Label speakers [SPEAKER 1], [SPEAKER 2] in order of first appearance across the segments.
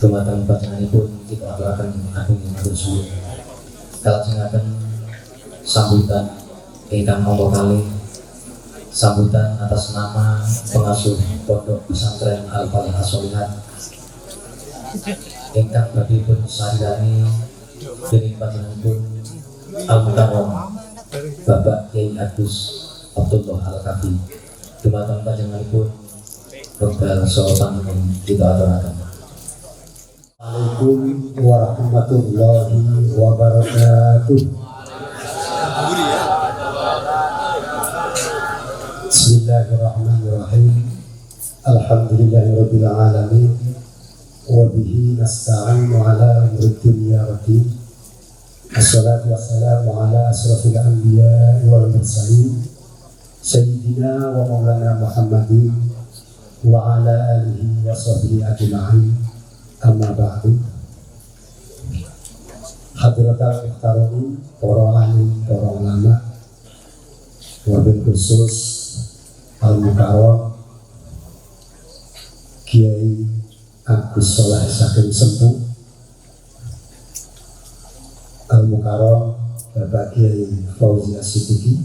[SPEAKER 1] Dumateng panjenenganipun kita aturaken agung matur suwun. Kalajengaken sambutan ingkang angka kalih, sambutan atas nama pengasuh Pondok Pesantren Al-Falihah Sholihat ingkang badhepun sarirani dening panjenenganipun Al-Mukarram Bapak Kyai Agus Abdullah Al-Kafi. Dumateng panjenenganipun wekdal saha panuwun kita aturaken.
[SPEAKER 2] Assalamualaikum warahmatullahi wabarakatuh. Bismillahirrahmanirrahim. Alhamdulillahirabbil alamin. Wa bihi nasta'inu ala umuri dunya waddin. Assalatu wassalamu ala asrafil anbiya'i wal mursalin sayyidina wa maulana Muhammadin wa ala alihi wa sahbihi ajma'in. Amma ba'du. Hadratal muhtarami, para alim, para ulama, wabil khusus Al-Mukarram Kiai Agus Soleh Saking Sempu, Al-Mukarram Bapak Kiai Fauzi As-Siddiqi,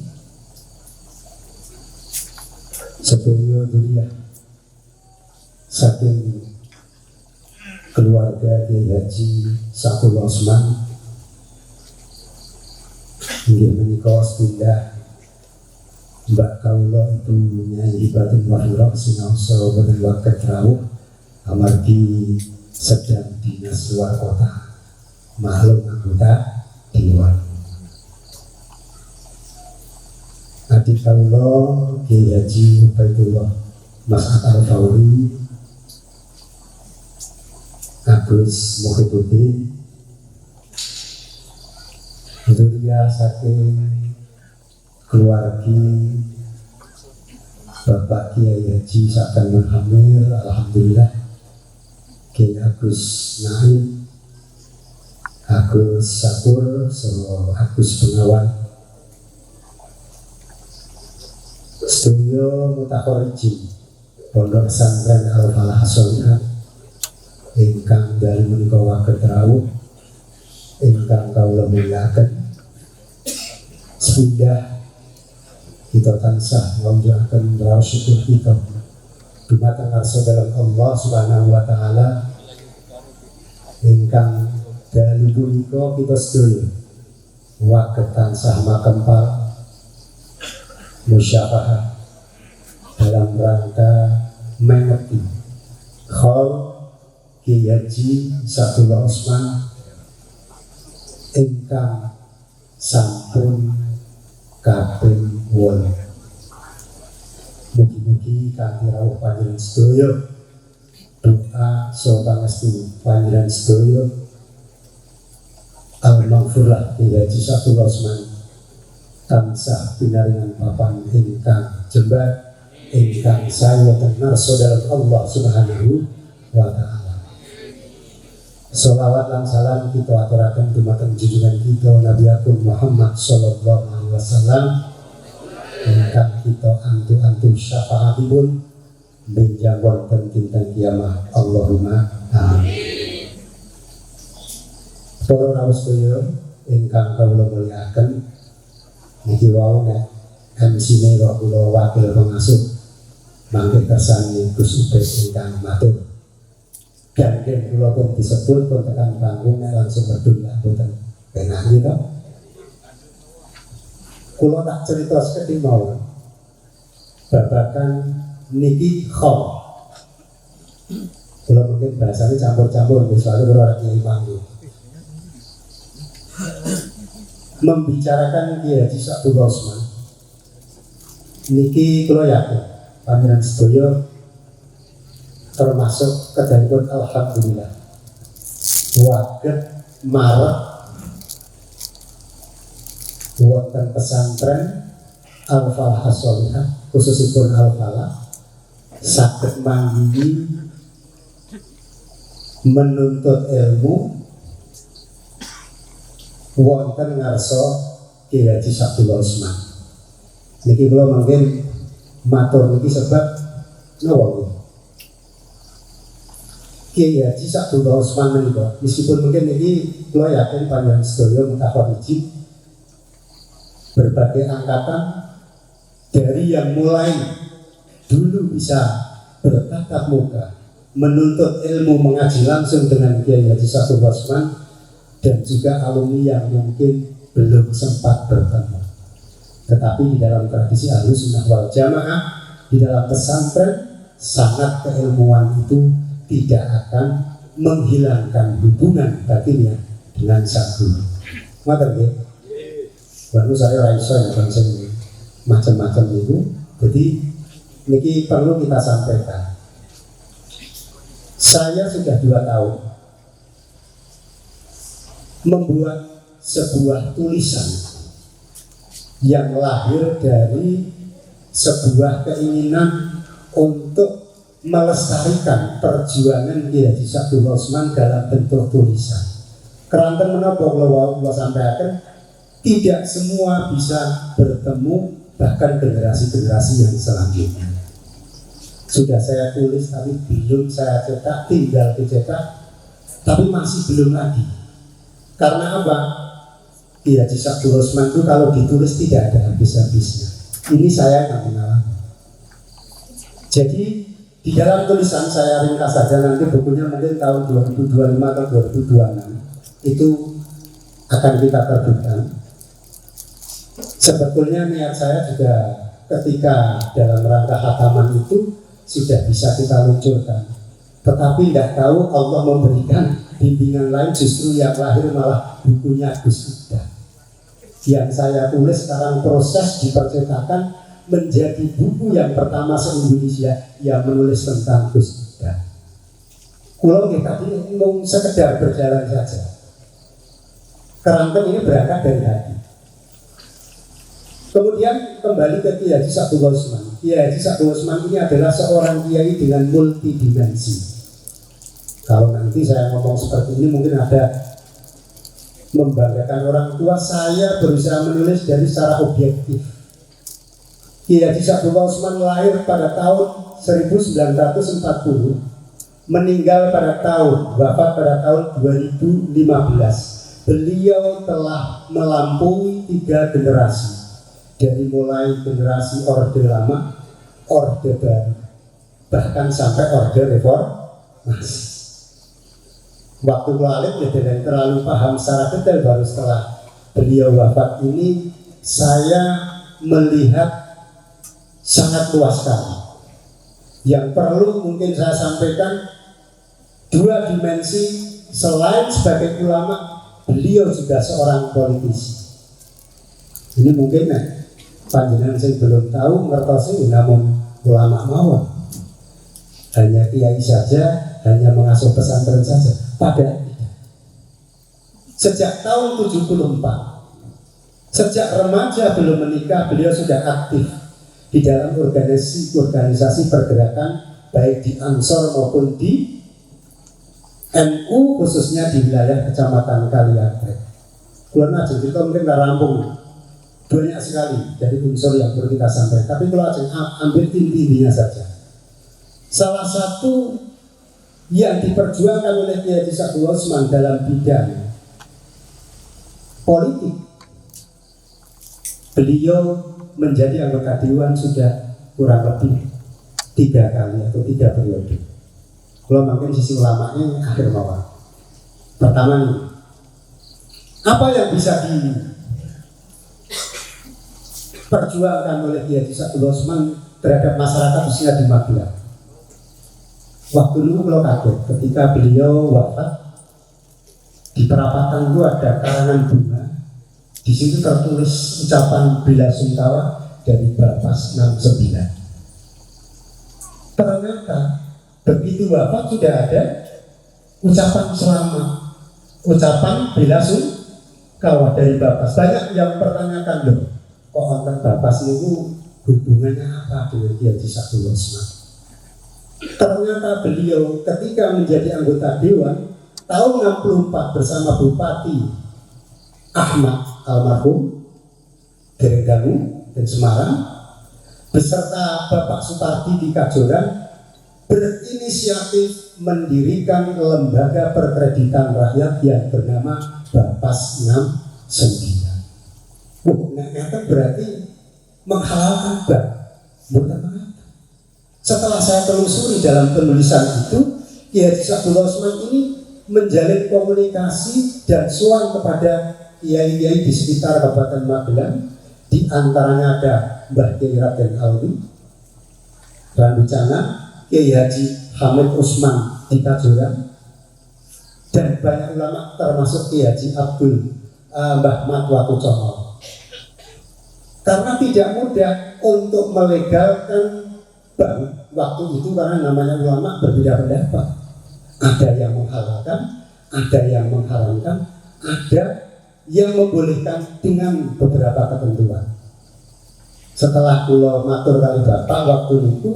[SPEAKER 2] sedaya duliyah saking keluarga Kiai Haji Saiful Osman inggih menika sepindah Mbak Kaula itu Nyai Hibatul Mahfirah sinaosa boten waket rawuh amargi sedang dinas luar kota maklum anggota dewan. Adik Kaula Kiai Haji Ubaidullah Mas Al-Fawri Agus Muhyiddin itu dia saking keluarga Bapak Kiai Haji Sakan Muhamir, alhamdulillah Kiai Agus Naim, Agus Sakur, Agus Pengawan, Studio Mutakhoriji Pondok Pesantren Al-Falihah Sholihat ingkang dari menika waket rawuh ingkang kaula muliaken, sepindah kita tansah ngonjoaken raos syukur kita dumateng ngarsa dalem Allah Subhanahu wa taala ingkang dalu punika kita sedaya waket tansah makempal musyafaah dalam rangka mengerti khol Kiai Haji Saiful Osman ingkang sampun kaping 8. Mugi-mugi kanthi rawuh panjenengan sedaya doa saha pangestu panjenengan sedaya al-maghfirah Kiai Haji Saiful Osman tansah pinaringan papan ingkang jembar ingkang saya tenar saudara Allah Subhanahu wa taala. Sholawat lan salam kita aturaken dumateng junjungan kita Nabi Agung Muhammad sallallahu alaihi wasallam ingkang kita antu-antu syafaatipun benjang wonten dinten kiamat. Allahumma amin. Para rawuh sedaya ingkang kula mulyakaken, niki wau nek MC-ne kok kula wakil pengasuh mangke kersane Gus Ubed ingkang matur. Gandeng kula pun disebut pun tekan panggung langsung berdua boten penak gitu. Kula tak cerita sekedhik mawon babagan niki khol. Kula mungkin bahasanya campur-campur selalu ora kiai panggung. Membicarakan Kiai Haji Saiful Osman niki kula yakin panjenengan sedaya termasuk kedanipun alhamdulillah waget maret wonten pesantren Al-Falihah Sholihat khususipun Al-Falah saged manggihi menuntut ilmu wonten ngarsa Kiai Haji Saiful Osman. Niki kula mungkin matur niki sebab napa Kiai Haji Sakdullah Usman menika, meskipun mungkin ini kula yakin panjenengan sedaya mutafarrijin berbagai angkatan dari yang mulai dulu bisa bertatap muka menuntut ilmu mengaji langsung dengan Kiai Haji Sakdullah Usman, dan juga alumni yang mungkin belum sempat bertemu. Tetapi di dalam tradisi Ahlus Sunnah wal Jamaah, di dalam pesantren, sangat keilmuan itu tidak akan menghilangkan hubungan batinnya dengan sang guru. Ngoten nggih. Baru saya raiso ya bangsa ini macam-macam itu. Jadi niki perlu kita sampaikan. Saya sudah 2 tahun membuat sebuah tulisan yang lahir dari sebuah keinginan untuk melestarikan perjuangan Kiai Haji Sakdullah Usman dalam bentuk tulisan. Keranten menapa kula sampaikan, tidak semua bisa bertemu, bahkan generasi-generasi yang selanjutnya. Sudah saya tulis tapi belum saya cetak, tinggal dicetak, tapi masih belum lagi. Karena apa? Kiai Haji Sakdullah Usman itu kalau ditulis tidak ada habis-habisnya. Ini saya yang mengalami. Jadi di dalam tulisan saya ringkas saja, nanti bukunya mungkin tahun 2025 atau 2026 itu akan kita terbitkan. Sebetulnya niat saya juga ketika dalam rangka khataman itu sudah bisa kita luncurkan, tetapi tidak tahu Allah memberikan bimbingan lain, justru yang lahir malah bukunya Gus Ida. Yang saya tulis sekarang proses dipercetakan menjadi buku yang pertama se-Indonesia yang menulis tentang Gus Ida. Kulo tadi mau sekedar berjalan saja. Keranten ini berangkat dari hati. Kemudian kembali ke Kiai Haji Sakdullah Usman. Kiai Haji Sakdullah Usman ini adalah seorang kiai dengan multidimensi. Kalau nanti saya ngomong seperti ini mungkin ada membanggakan orang tua, saya berusaha menulis dari secara objektif. Kiai Haji Sakdullah Usman lahir pada tahun 1940, meninggal pada tahun, wafat pada tahun 2015. Beliau telah melampaui 3 generasi, dari mulai generasi Orde Lama, Orde Baru, bahkan sampai Orde Reformasi. Waktu Walid ya tidak terlalu paham secara detail, baru setelah beliau wafat ini saya melihat sangat luas sekali. Yang perlu mungkin saya sampaikan 2 dimensi. Selain sebagai ulama, beliau juga seorang politisi. Ini mungkin panjenengan saya belum tahu ngertosi namun ulama mawon. Hanya kiai saja, hanya mengasuh pesantren saja. Padahal tidak. Sejak tahun 74, sejak remaja belum menikah, beliau sudah aktif di dalam organisasi pergerakan, baik di Ansor maupun di NU, khususnya di wilayah Kecamatan Kaliakrek. Kalau najeng kita mungkin nggak rampung, banyak sekali dari unsur yang perlu kita sampaikan. Tapi kalau najeng ambil intinya saja. Salah satu yang diperjuangkan oleh Kiai Haji Sakdullah Usman dalam bidang politik, beliau menjadi anggota dewan sudah kurang lebih 3 kali atau 3 periode. Kalau mungkin sisi ulamanya akhir mawar. Pertama nih, apa yang bisa diperjuangkan oleh Kiai Haji Sakdullah Usman terhadap masyarakat khususnya di Magelang? Waktu dulu kalau kaget ketika beliau wafat, di perapatan itu ada karangan bunga. Di situ tertulis ucapan bela sungkawa dari Bapas 69. Ternyata begitu wafat sudah ada ucapan selamat, ucapan bela sungkawa dari Bapas. Banyak yang pertanyakan, loh, kok konten Bapas itu hubungannya apa dengan Kiai Haji Sakdullah Usman? Ternyata beliau ketika menjadi anggota dewan tahun 64 bersama Bupati Ahmad almarhum Gerendamu dan Semarang beserta Bapak Supardi di Kajoran, berinisiatif mendirikan lembaga perkreditan rakyat yang bernama Bapas 69. Nah, itu berarti menghalalkan bank. Bukan mengapa. Setelah saya telusuri dalam penulisan itu, Kiai Haji Sabdullah Usman ini menjalin komunikasi dan sowan kepada kiai-kiai di sekitar Kabupaten Magelang, di antaranya ada Mbah Kiai Raden Alwi, Randucana, Kiai Haji Hamid Usman di Kajoran, dan banyak ulama termasuk Kiai Haji Mbah Matwatu Congol. Karena tidak mudah untuk melegalkan bank waktu itu, karena namanya ulama berbeda pendapat. Ada yang menghalalkan, ada yang mengharamkan, ada yang membolehkan dengan beberapa ketentuan. Setelah pulau matur kali Bapak waktu itu,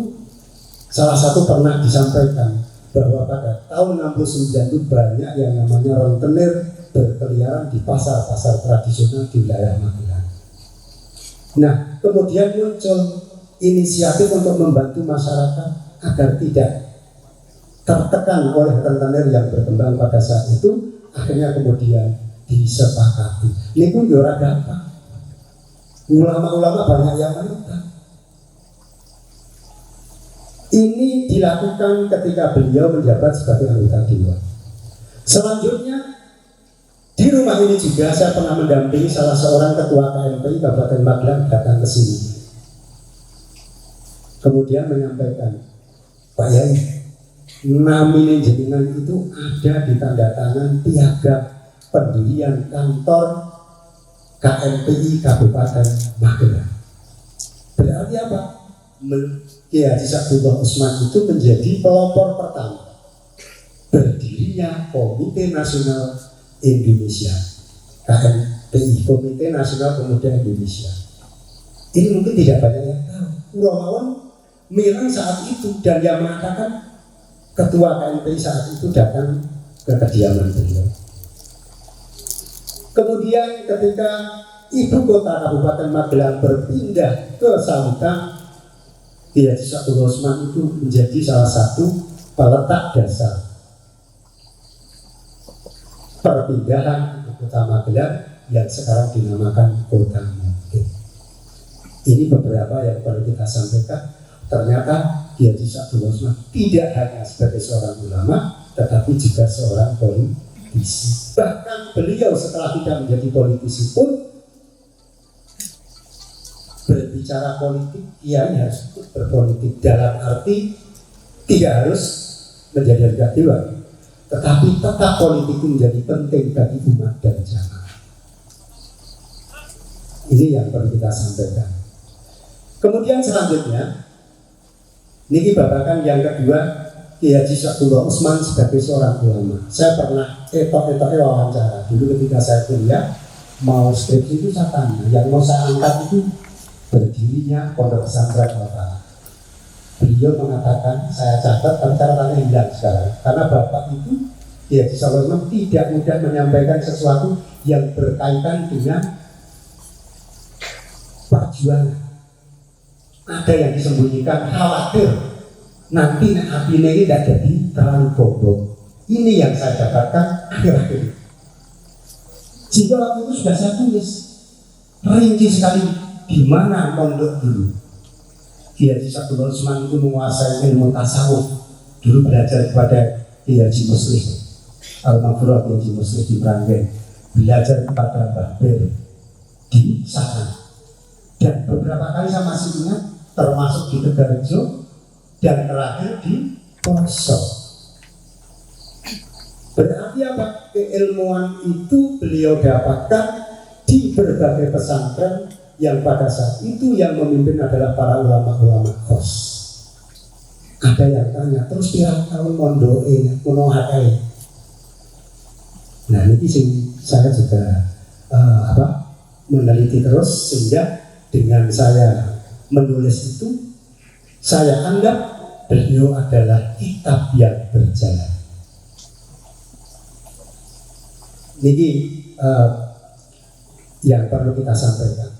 [SPEAKER 2] salah satu pernah disampaikan bahwa pada tahun 69 itu banyak yang namanya rentenir berkeliaran di pasar-pasar tradisional di wilayah Magelang. Nah, kemudian muncul inisiatif untuk membantu masyarakat agar tidak tertekan oleh rentenir yang berkembang pada saat itu. Akhirnya kemudian disepakati. Ini pun juga ada apa? Ulama-ulama banyak yang menentang. Ini dilakukan ketika beliau menjabat sebagai anggota dewan. Selanjutnya, di rumah ini juga saya pernah mendampingi salah seorang ketua KMPI Kabupaten Magelang datang ke sini. Kemudian menyampaikan, Pak Yai, namine jenengan itu ada di tanda tangan piagam pendirian kantor KMPI Kabupaten Magelang. Berarti apa? Kiai Haji Sabdullah Usman itu menjadi pelopor pertama berdirinya Komite Nasional Indonesia, KNPI, Komite Nasional Pemuda Indonesia. Ini mungkin tidak banyak yang tahu. Urawan Miran saat itu, dan yang mengatakan ketua KNPI saat itu datang ke kediaman beliau. Kemudian ketika ibu kota Kabupaten Magelang berpindah ke Sawitang, Kiai Haji Sabdullah Usman itu menjadi salah satu peletak dasar perpindahan ibu kota Magelang yang sekarang dinamakan Kota Mungkin. Ini beberapa yang perlu kita sampaikan. Ternyata Kiai Haji Sabdullah Usman tidak hanya sebagai seorang ulama, tetapi juga seorang politisi. Bahkan beliau setelah tidak menjadi politisi pun berbicara politik, ia harus ikut berpolitik, dalam arti tidak harus menjadi anggota dewan, tetapi tetap politik itu menjadi penting bagi umat dan jamaah. Ini yang perlu kita sampaikan. Kemudian selanjutnya, niki babakan yang kedua, Kiai Haji Sabdullah Usman sebagai seorang ulama. Saya pernah etok-etoknya wawancara dulu ketika saya kuliah, mau skripsi itu saya tanya, yang mau saya angkat itu berdirinya Pondok Pesantren Kota. Beliau mengatakan, saya catat, tapi catatannya hilang sekarang, karena bapak itu Kiai Haji Sabdullah Usman tidak mudah menyampaikan sesuatu yang berkaitan dengan perjuangan. Ada yang disembunyikan, khawatir nanti hati ini tidak jadi terlalu bodoh. Ini yang saya dapatkan akhir-akhir. Jika waktu itu sudah saya tulis rinci sekali di mana pondok dulu. Kiai Haji Sabdullah Usman itu menguasai ilmu tasawuf. Dulu belajar kepada Kiai Haji Muslim, Al-Maghfurah Kiai Haji Muslim di Meranggen, belajar kepada Mbah Bir di sana. Dan beberapa kali saya masih ingat, termasuk di Tegarjo dan terakhir di Poso. Berarti apa? Keilmuan itu beliau dapatkan di berbagai pesantren yang pada saat itu yang memimpin adalah para ulama-ulama khos. Ada yang tanya, terus pirang tahun mondoke kuno hakai. Nah ini saya juga meneliti terus, sehingga dengan saya menulis itu, saya anggap beliau adalah kitab yang berjalan. Ini yang perlu kita sampaikan.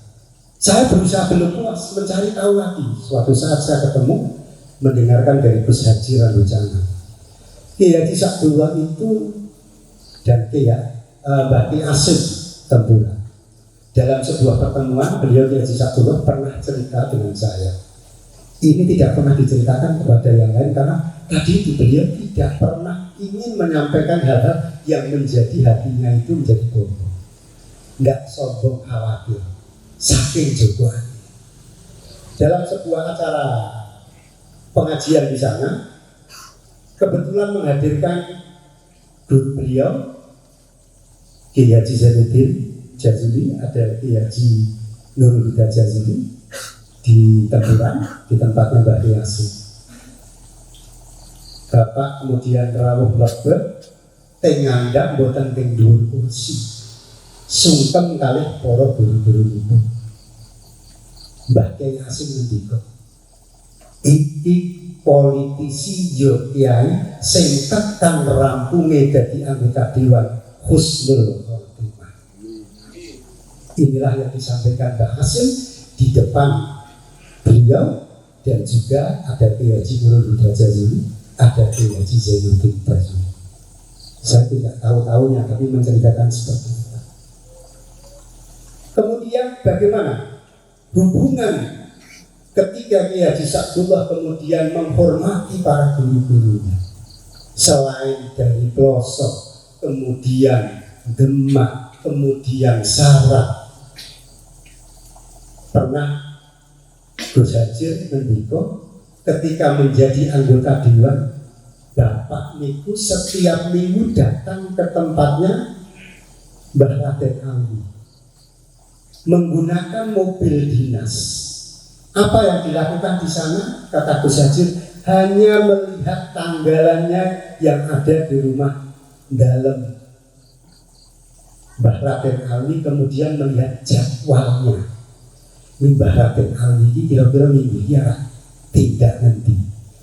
[SPEAKER 2] Saya berusaha belum puas mencari tahu lagi. Suatu saat saya ketemu mendengarkan dari Gus Haji Ranucana. Kiai Haji Sakdullah itu dan Mbah Ki Asyid Tempura. Dalam sebuah pertemuan beliau Kiai Haji Sakdullah pernah cerita dengan saya. Ini tidak pernah diceritakan kepada yang lain karena tadi itu beliau tidak pernah ingin menyampaikan hal-hal yang menjadi hatinya itu menjadi bohong. Tidak sombong khawatir, saking jagoan. Dalam sebuah acara pengajian di sana, kebetulan menghadirkan guru beliau, Kiai Haji Zainuddin Jazuli, ada Kiai Haji Nurul Huda Jazuli di Tempuran, di tempatnya Mbah Yasin. Bapak kemudian rawuh lebet, tengandang boten teng dhuwur kursi, sungkem kalih para guru-guru itu. Mbah Kiai Hasim ngendika, iki politisi yo kiai sing tekan rampunge dadi anggota dewan husnul khotimah. Inilah yang disampaikan Mbah Hasim di depan beliau, dan juga ada Kiai Haji Nurul Huda Jazuli, ada Kiai Haji Zainuddin Jazuli. Saya tidak tahu-tahunya, tapi menceritakan seperti itu. Kemudian bagaimana hubungan ketika Kiai Haji Sakdullah kemudian menghormati para guru-gurunya, selain dari pelosok, kemudian Demak, kemudian Sarat. Pernah Gus Haji mendiko ketika menjadi anggota dewan, Bapak niku setiap minggu datang ke tempatnya Mbah Raden Alwi menggunakan mobil dinas. Apa yang dilakukan di sana? Kata Gus Haji, hanya melihat tanggalannya yang ada di rumah dalam Mbah Raden Alwi, kemudian melihat jadwalnya. Mbah Raden Alwi ini kira-kira minggu ya tidak nanti.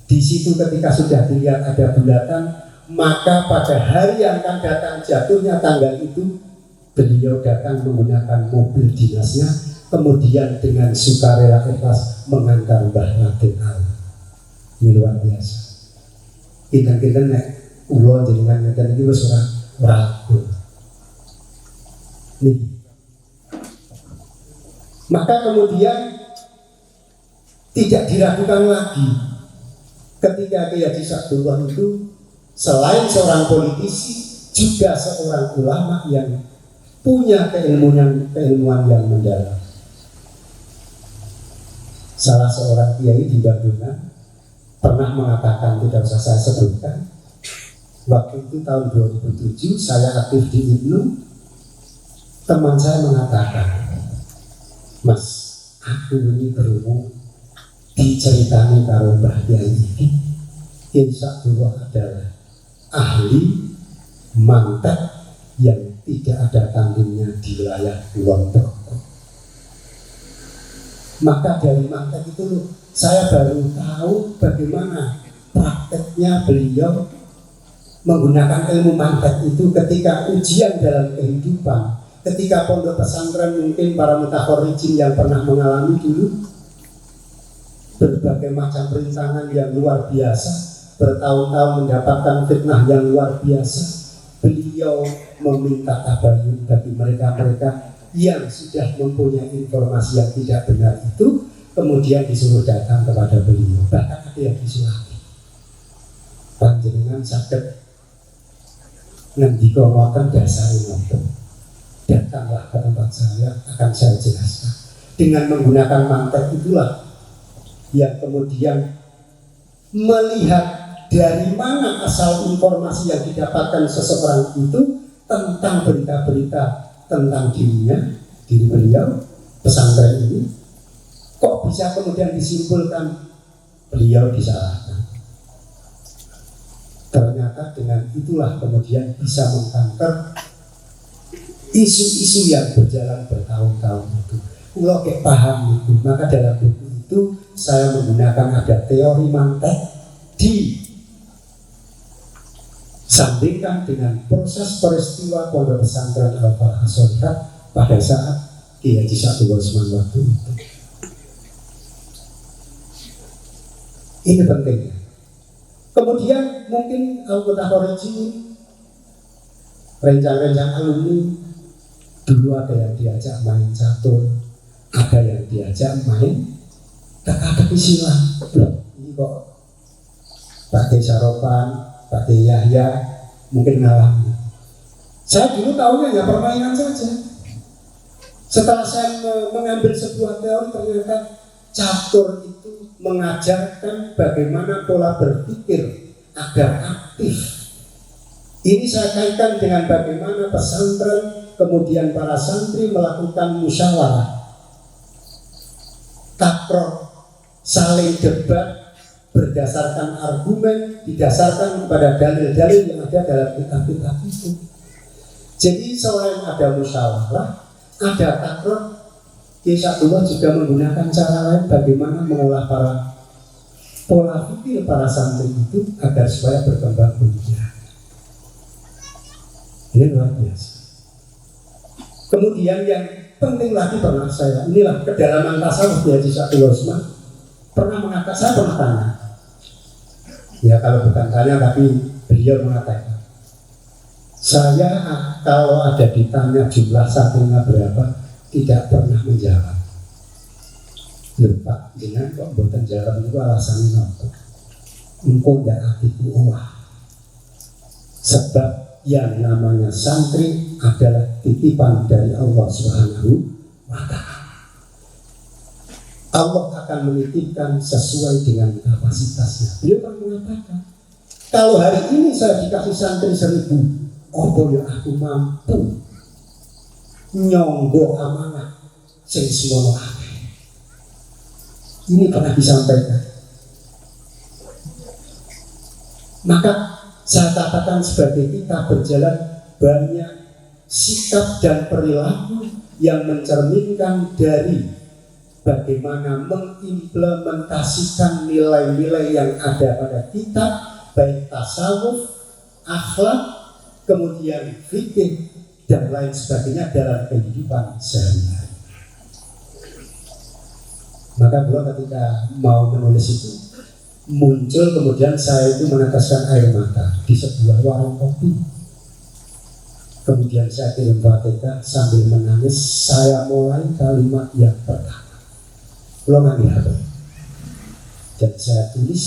[SPEAKER 2] Di situ ketika sudah dilihat ada bulatan, maka pada hari yang akan datang jatuhnya tanggal itu, beliau datang menggunakan mobil dinasnya, kemudian dengan sukarela ikhlas mengantar Mbah Raden Alwi. Ini luar biasa. Kita nek ulo jenengan ngeten iki wis ora ragu. Nih. Maka kemudian tidak diragukan lagi ketika Kiai Haji Sakdullah itu selain seorang politisi juga seorang ulama yang punya keilmuan yang mendalam. Salah seorang kiai di Bandungan pernah mengatakan, tidak usah saya sebutkan, waktu itu tahun 2007 saya aktif di IBNU, teman saya mengatakan, Mas, aku ini berumur diceritani karo Mbah Kiai ini, Kiai Sakdullah adalah ahli mantek yang tidak ada tandingnya di wilayah Kulon Progo. Maka dari mantek itu saya baru tahu bagaimana prakteknya beliau menggunakan ilmu mantek itu ketika ujian dalam kehidupan, ketika pondok pesantren mungkin para mutakhorrijin yang pernah mengalami dulu berbagai macam rintangan yang luar biasa, bertahun-tahun mendapatkan fitnah yang luar biasa. Beliau meminta tabayun bagi mereka-mereka yang sudah mempunyai informasi yang tidak benar itu, kemudian disuruh datang kepada beliau. Bahkan ada yang disulati, panjenengan saged ngendika ngoten dasare ngoten, datanglah ke tempat saya, akan saya jelaskan. Dengan menggunakan mantek itulah yang kemudian melihat dari mana asal informasi yang didapatkan seseorang itu tentang berita-berita tentang diri beliau, pesantren ini, kok bisa kemudian disimpulkan beliau disalahkan. Ternyata dengan itulah kemudian bisa mengkanter isu-isu yang berjalan bertahun-tahun itu. Kalau kayak paham itu, maka dalam buku itu saya menggunakan ada teori mantek disandingkan dengan proses peristiwa pondok pesantren Al-Falah Shorihat pada saat Kiai Haji Sakdullah waktu itu. Ini pentingnya. Kemudian mungkin anggota koreci, rencang-rencang alumni, dulu ada yang diajak main catur, ada yang diajak main teka-teki silang. Loh, ini kok Pak De Saropan, Pak De Yahya mungkin ngalami. Saya dulu tahunya ya permainan saja. Setelah saya mengambil sebuah teori, ternyata catur itu mengajarkan bagaimana pola berpikir agar aktif. Ini saya kaitkan dengan bagaimana pesantren kemudian para santri melakukan musyawarah, takror, saling debat berdasarkan argumen, didasarkan kepada dalil-dalil yang ada dalam kitab-kitab itu. Jadi selain ada musyawarah, ada takror, Kiai Sa'dullah juga menggunakan cara lain bagaimana mengolah pola pikir para santri itu agar supaya berkembang pemikiran. Ini luar biasa. Kemudian yang penting lagi pernah saya, inilah kedalaman tasawuf di Haji Sa'dullah Usman, pernah mengatakan, saya pernah tanya, ya kalau bukan tanya tapi beliau mengatakan, saya kalau ada ditanya jumlah santrinya berapa, tidak pernah menjawab. Lupa, dengan kok bukan jawab itu alasannya apa? Engkau tidak aktif uang. Sebab yang namanya santri adalah titipan dari Allah Subhanahu wa Ta'ala. Allah akan menitipkan sesuai dengan kapasitasnya. Beliau kan mengatakan, kalau hari ini saya dikasih santri 1000, apa yang aku mampu nyonggo amanah sing semono akeh. Ini pernah disampaikan. Maka saya katakan sebagai kita berjalan banyak sikap dan perilaku yang mencerminkan dari bagaimana mengimplementasikan nilai-nilai yang ada pada kitab, baik tasawuf, akhlak, kemudian fikih dan lain sebagainya dalam kehidupan sehari-hari. Maka beliau ketika mau menulis itu muncul, kemudian saya itu meneteskan air mata di sebuah warung kopi. Kemudian saya kirim Fatihah sambil menangis. Saya mulai kalimat yang pertama, belum ngambil HP, dan saya tulis,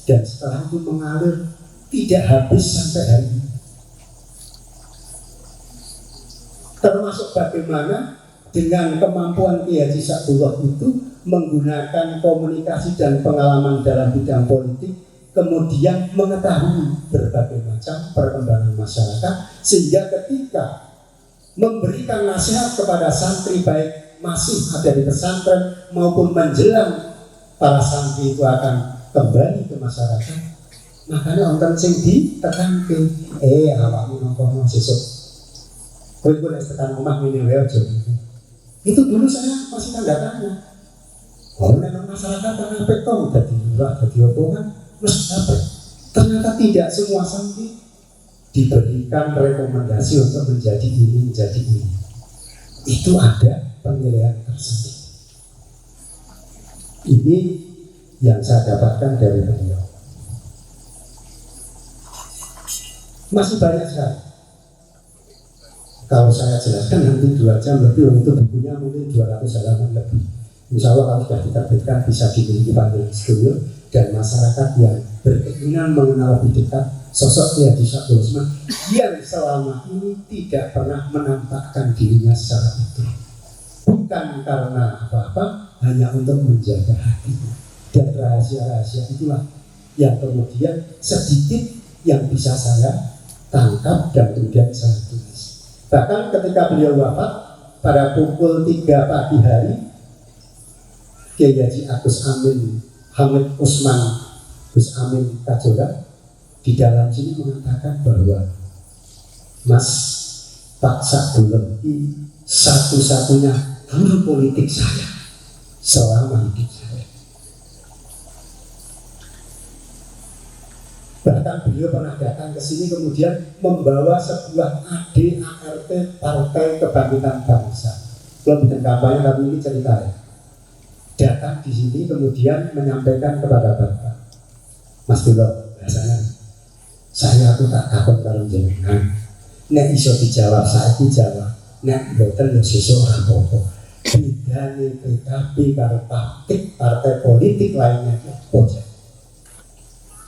[SPEAKER 2] dan setelah itu mengalir tidak habis sampai hari ini. Termasuk bagaimana dengan kemampuan Kiai Haji Sa'dullah itu menggunakan komunikasi dan pengalaman dalam bidang politik, kemudian mengetahui berbagai macam perkembangan masyarakat, sehingga ketika memberikan nasihat kepada santri baik masih ada di pesantren maupun menjelang para santri itu akan kembali ke masyarakat, makanya orang sing ditekanke awakmu nongkono sesuk kowe nek tekan omah ngene wae aja. Itu dulu saya masih tanda tanya. Memang masyarakat karena petong jadi lurah, jadi omongan, mesti apa? Ternyata tidak semua santri diberikan rekomendasi untuk menjadi ini, menjadi ini. Itu ada penilaian tersendiri. Ini yang saya dapatkan dari beliau. Masih banyak sekali. Kalau saya jelaskan nanti 2 jam lebih, untuk bukunya mungkin 200 halaman lebih. Insya Allah kalau sudah diterbitkan bisa dimiliki panggilan studio, dan masyarakat yang berkeinginan mengenal lebih dekat sosok Kiai Haji Sa'dullah Usman yang selama ini tidak pernah menampakkan dirinya secara itu, bukan karena apa-apa, hanya untuk menjaga hatinya. Dan rahasia-rahasia itulah yang kemudian sedikit yang bisa saya tangkap dan kemudian saya tulis. Bahkan ketika beliau wafat pada pukul 3 pagi hari, Kiai Haji Agus Amin Hamid Usman Gus Amin Kajola di dalam sini mengatakan bahwa Mas Pak Sa'dullah ini satu-satunya guru politik saya selama hidup saya. Bahkan beliau pernah datang ke sini kemudian membawa sebuah ADART Partai Kebangkitan Bangsa. Belum bikin kampanye tapi ini cerita ya. Datang di sini kemudian menyampaikan kepada Bapak, Mas Dulo, biasanya aku tak takut karo jenengan. Nek iso dijawab saiki jawab, nek boten ya sesuk ora apa-apa. Bedane PKB karo partai politik lainnya apa?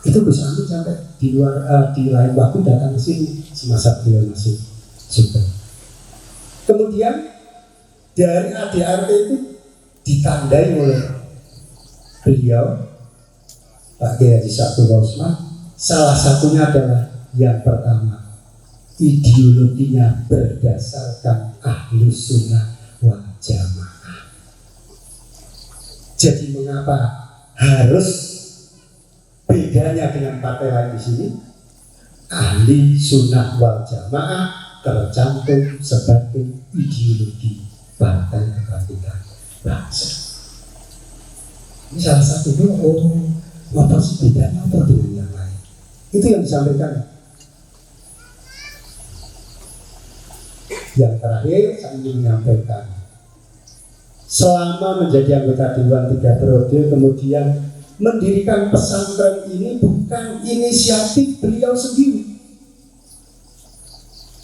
[SPEAKER 2] Itu bisa Amin sampai di luar di lain waktu datang ke sini semasa beliau masih super. Kemudian dari ADRT itu ditandai oleh beliau Pak Kiai Haji Sabtul Osman. Salah satunya adalah yang pertama, ideologinya berdasarkan Ahlus Sunnah wal Jamaah. Jadi mengapa harus bedanya dengan partai lain di sini? Ahli Sunnah wal Jamaah tercantum sebagai ideologi Partai Kebangkitan Bangsa. Ini salah satu apa sih bedanya apa dengan yang lain? Itu yang disampaikan. Yang terakhir saya ingin menyampaikan, selama menjadi anggota Dewan 3 periode kemudian mendirikan pesantren ini bukan inisiatif beliau sendiri.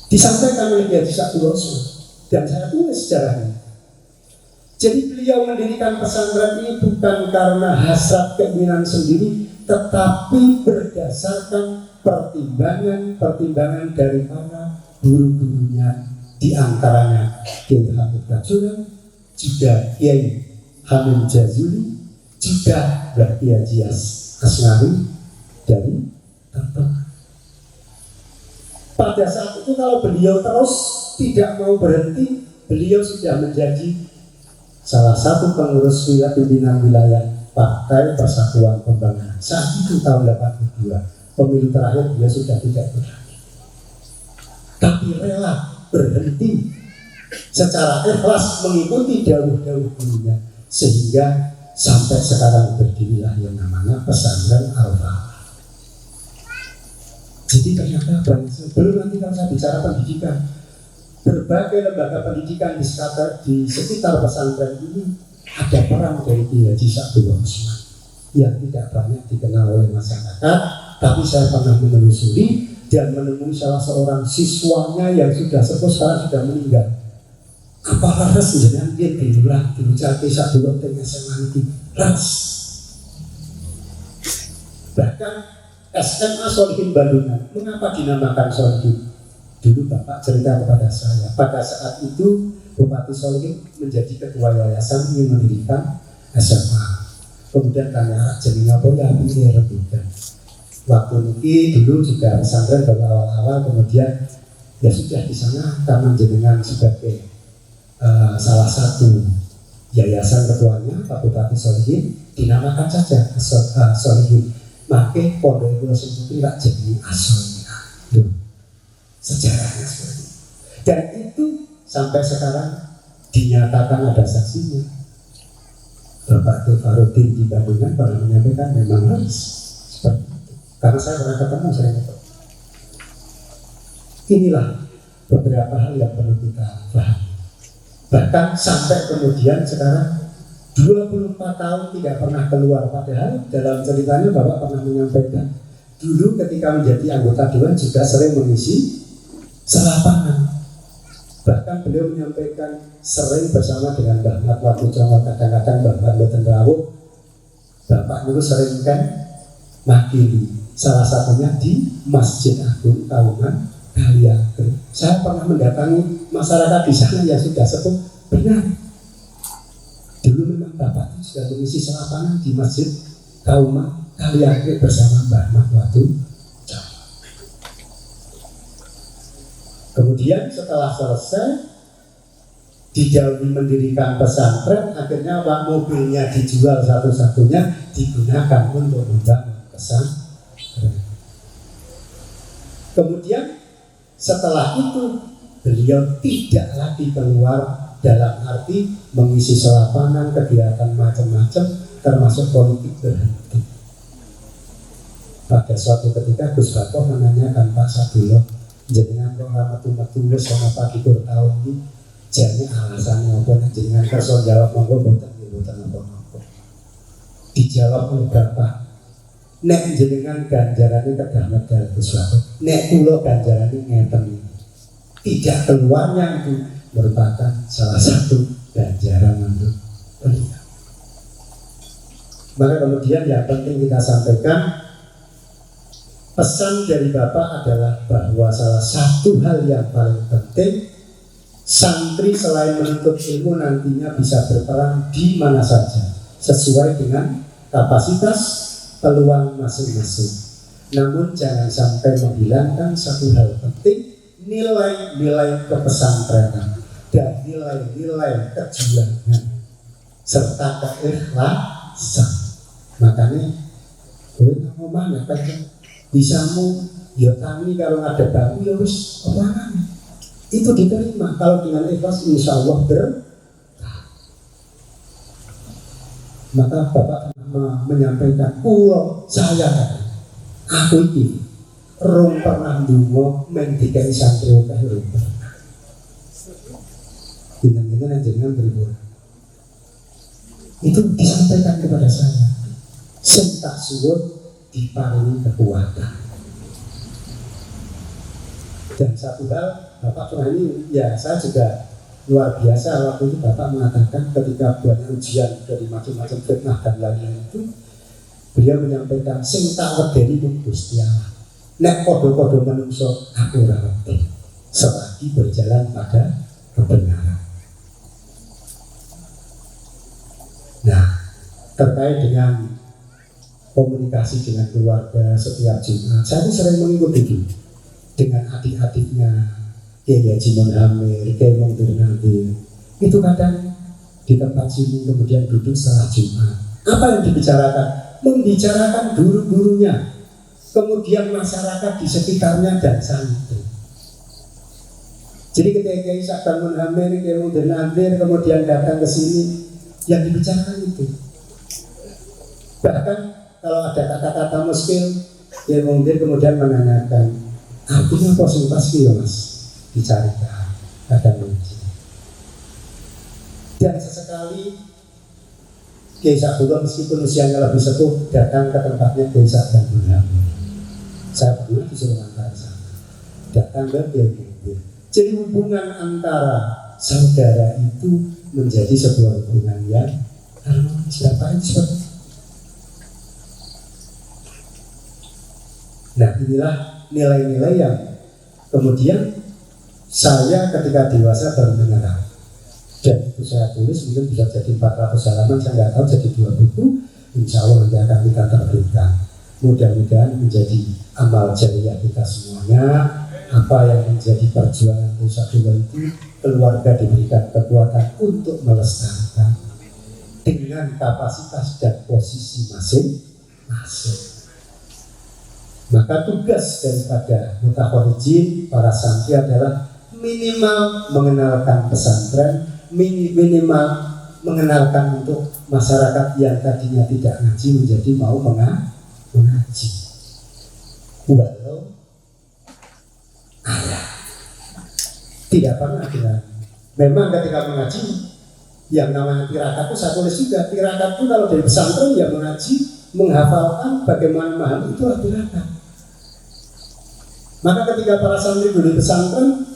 [SPEAKER 2] Disampaikan oleh Kiai Haji Sabtul Osman dan saya tulis sejarahnya. Jadi beliau mendirikan pesantren ini bukan karena hasrat keinginan sendiri, tetapi berdasarkan pertimbangan dari para guru-gurunya, di antaranya Kiai Hamid Bajoran, juga Kiai Hamid Jazuli, juga Kiai Haji Asngari dari Tempat. Pada saat itu kalau beliau terus tidak mau berhenti, beliau sudah menjadi salah satu pengurus pimpinan wilayah Partai Persatuan Pembangunan. Saat itu tahun 82, pemilu terakhir dia sudah tidak berani. Tapi rela berhenti secara ikhlas mengikuti dawuh-dawuh gurunya, sehingga sampai sekarang berdirilah yang namanya Pesantren Al-Falah. Jadi ternyata sebelum nanti kalau saya bicara pendidikan, berbagai lembaga pendidikan di sekitar pesantren ini ada peran dari Kiai Haji Sabtul Osman yang tidak banyak dikenal oleh masyarakat, tapi saya pernah menelusuri dan menemui salah seorang siswanya yang sudah sepuh sekarang sudah meninggal. Apa harus dengan dia diulang diucapkan satu lonteng SMA ini ras. Bahkan SMA Solihin Bandungan, mengapa dinamakan Solihin? Dulu Bapak cerita kepada saya, pada saat itu Bupati Solihin menjadi ketua yayasan ingin mendirikan SMA. Kemudian tanya jenenge apa ya ini rebutan. Waktu ini dulu juga pesantren baru awal-awal, kemudian ya sudah di sana karena jenengan sebagai salah satu yayasan ketuanya Pak Bupati Solihin, dinamakan saja Solihin. Maka pondok itu sendiri tidak jadi asalnya. Sejarahnya seperti itu. Dan itu sampai sekarang dinyatakan ada saksinya. Bapak Farudin di Bandungan pernah menyampaikan memang harus seperti itu. Karena saya pernah ketemu, saya tahu. Inilah beberapa hal yang perlu kita pahami. Bahkan sampai kemudian sekarang 24 tahun tidak pernah keluar, padahal dalam ceritanya Bapak pernah menyampaikan dulu ketika menjadi anggota Dewan juga sering mengisi selapangan. Bahkan beliau menyampaikan sering bersama dengan Mbah Mat waktu Jawa, kadang-kadang Mbah Mboten rawuh, Bapak itu sering kan makili, salah satunya di Masjid Agung Kauman Kaliagri. Saya pernah mendatangi masyarakat di sana yang sudah sepuh, benar. Dulu memang Bapak itu sudah mengisi selapangan di Masjid Kauman Kaliagri bersama Mbah Mat waktu Jawa. Kemudian setelah selesai didahului mendirikan pesantren, akhirnya mobilnya dijual satu-satunya digunakan untuk membangun pesantren. Kemudian setelah itu beliau tidak lagi keluar dalam arti mengisi selapangan, kegiatan macam-macam, termasuk politik berhenti. Pada suatu ketika Gus Bakoh menanyakan Pak Sadullah, jenengan kok metu-metu wis ana pagi kur tahun iki, jane alasannya apa? Jenengan kersa jawab monggo mboten apa-apa. Dijawab oleh Bapak, nek jenengan ganjarane kedah medal sesuatu, nek kula ganjarane ngeten. Tidak keluarnya itu merupakan salah satu ganjaran untuk beliau. Maka kemudian yang penting kita sampaikan, pesan dari Bapak adalah bahwa salah satu hal yang paling penting, santri selain menuntut ilmu nantinya bisa berperan di mana saja sesuai dengan kapasitas peluang masing-masing. Namun jangan sampai menghilangkan satu hal penting, nilai-nilai kepesantrenan dan nilai-nilai kejuangan serta keikhlasan. Makanya kowe nang mana pengen bisamu ya kami kalau ada bangku ya wis orang itu diterima kalau dengan ikhlas insya Allah maka Bapak menyampaikan saya aku ini rong pernah dungo mendikai santri akeh rong pernah bintang-bintang jenengan beribur itu disampaikan kepada saya sentak suwun diparingi kekuatan. Dan satu hal Bapak pernah ini ya saya juga luar biasa waktu itu Bapak mengatakan ketika buat ujian dari macam-macam fitnah dan lain-lain itu beliau menyampaikan sing tak wedeni pun Gusti Allah. Nek podo-podo menungso aku ora wedi selagi berjalan pada kebenaran. Nah, terkait dengan komunikasi dengan keluarga setiap Jumat, saya sering mengikuti itu dengan adik-adiknya Kiai Haji Munhamir, Kiai Mongdir Nadir. Itu kadang di tempat sini kemudian duduk setelah Jumat. Apa yang dibicarakan? Membicarakan guru-gurunya, kemudian masyarakat di sekitarnya dan santri. Jadi ketika Kiai Sakdan Munhamir, Kiai Mongdir Nadir kemudian datang ke sini, yang dibicarakan itu. Bahkan kalau ada kata-kata muskil, Kiai Mongdir kemudian menanyakan, artinya apa sih pasti ya mas? Dicarikan, kadang uji. Dan sesekali Kiai Sakdan meskipun usianya lebih sepuh datang ke tempatnya Kiai Sakdan Munhamir. Saya pernah disuruh antar sana, datang ke Kiai Mongdir. Jadi hubungan antara saudara itu menjadi sebuah hubungan yang harmonis. Siapa yang seperti itu? Nah inilah nilai-nilai yang kemudian saya ketika dewasa baru mengenal. Dan itu saya tulis mungkin bisa jadi 400 halaman, saya nggak tahu jadi 2 buku. Insya Allah nanti akan kita terbitkan. Mudah-mudahan menjadi amal jariah kita semuanya. Apa yang menjadi perjuangan Nusa Dua itu, keluarga diberikan kekuatan untuk melestarikan dengan kapasitas dan posisi masing-masing. Maka tugas daripada mutakhorrijin para santri adalah minimal mengenalkan pesantren, minimal mengenalkan untuk masyarakat yang tadinya tidak ngaji menjadi mau mengaji. Walau tidak pernah bilang. Memang ketika mengaji yang namanya tirakat itu saya tulis juga. Tirakat itu kalau dari pesantren ya mengaji, menghafalkan bagaimana memahami, itulah tirakat. Maka ketika para santri dulu pesantren,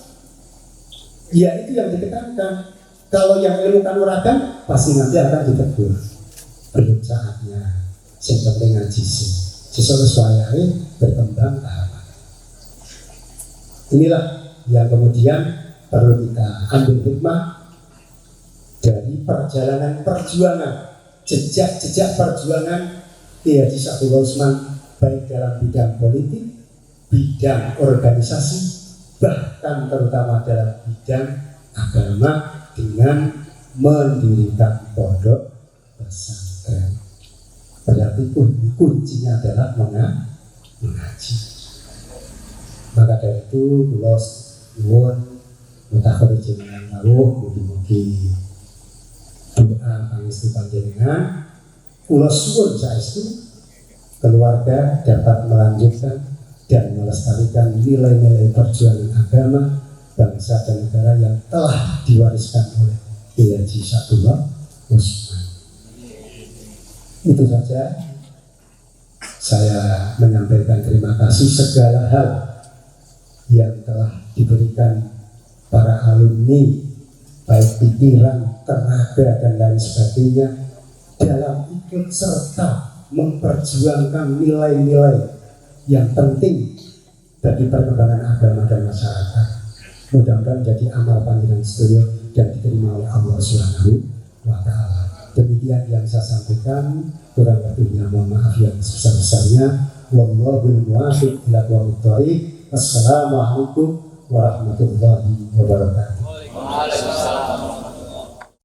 [SPEAKER 2] ya itu yang ditekankan. Kalau yang ilmu kanuragan pasti nanti akan ditegur. Belum saatnya. Yang penting ngaji sih. Sesuatu suayai berkembang tahapan. Inilah yang kemudian perlu kita ambil hikmah dari perjalanan perjuangan, jejak-jejak perjuangan Kiai Haji Saifullah Utsman baik dalam bidang politik, bidang organisasi, bahkan terutama dalam bidang agama dengan mendirikan pondok pesantren. Berarti kuncinya adalah mengaji. Maka dari itu kula nuwun mutakhorrijin kawuh mugi-mugi doa pangestu panjenengan kula suwun saestu keluarga dapat melanjutkan dan melestarikan nilai-nilai perjuangan agama bangsa dan negara yang telah diwariskan oleh Kiai Haji Saifullah Utsman. Itu saja. saya menyampaikan terima kasih segala hal yang telah diberikan para alumni, baik pikiran, tenaga, dan lain sebagainya dalam ikut serta memperjuangkan nilai-nilai yang penting bagi perkembangan agama dan masyarakat. Mudah-mudahan menjadi amal panggilan sedaya dan diterima oleh Allah Subhanahu wa Ta'ala. Demikian yang saya sampaikan, kurang lebihnya mohon maaf yang sebesar-besarnya. Wallahul muwaffiq ila aqwamit thoriq. Assalamualaikum warahmatullahi wabarakatuh.